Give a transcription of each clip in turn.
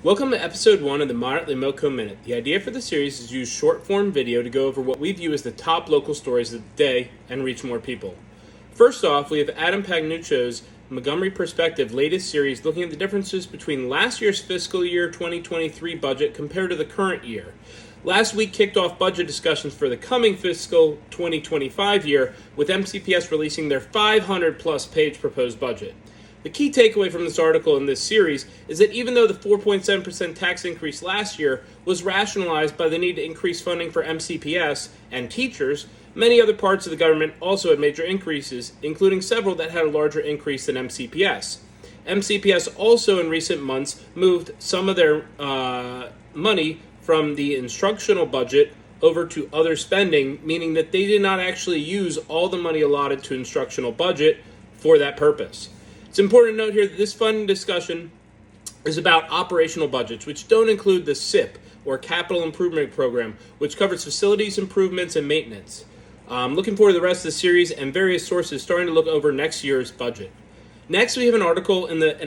Welcome to episode 1 of the Moderately Moco Minute. The idea for the series is to use short-form video to go over what we view as the top local stories of the day and reach more people. First off, we have Adam Pagnucco's Montgomery Perspective latest series looking at the differences between last year's fiscal year 2023 budget compared to the current year. Last week kicked off budget discussions for the coming fiscal 2025 year, with MCPS releasing their 500-plus page proposed budget. The key takeaway from this article in this series is that even though the 4.7% tax increase last year was rationalized by the need to increase funding for MCPS and teachers, many other parts of the government also had major increases, including several that had a larger increase than MCPS. MCPS also in recent months moved some of their money from the instructional budget over to other spending, meaning that they did not actually use all the money allotted to instructional budget for that purpose. It's important to note here that this funding discussion is about operational budgets, which don't include the CIP, or Capital Improvement Program, which covers facilities improvements and maintenance. Looking forward to the rest of the series and various sources starting to look over next year's budget. Next, we have an article in the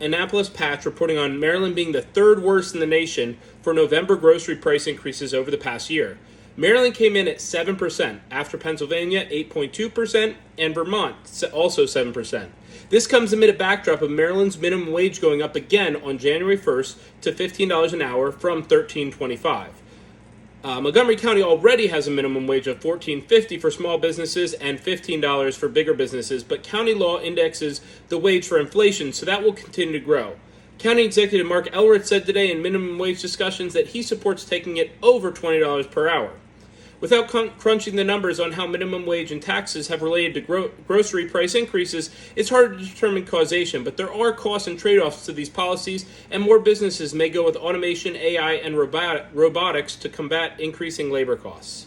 Annapolis Patch reporting on Maryland being the third worst in the nation for November grocery price increases over the past year. Maryland came in at 7%, after Pennsylvania 8.2%, and Vermont also 7%. This comes amid a backdrop of Maryland's minimum wage going up again on January 1st to $15 an hour from $13.25. Montgomery County already has a minimum wage of $14.50 for small businesses and $15 for bigger businesses, but county law indexes the wage for inflation, so that will continue to grow. County Executive Mark Elworth said today in minimum wage discussions that he supports taking it over $20 per hour. Without crunching the numbers on how minimum wage and taxes have related to grocery price increases, it's hard to determine causation, but there are costs and trade-offs to these policies, and more businesses may go with automation, AI, and robotics to combat increasing labor costs.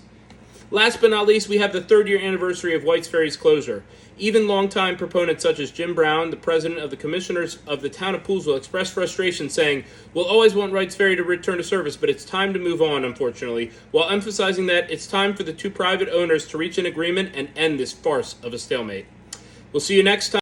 Last but not least, we have the third-year anniversary of White's Ferry's closure. Even longtime proponents such as Jim Brown, the president of the commissioners of the town of Poolesville, expressed frustration, saying, "We'll always want White's Ferry to return to service, but it's time to move on, unfortunately," while emphasizing that it's time for the two private owners to reach an agreement and end this farce of a stalemate. We'll see you next time.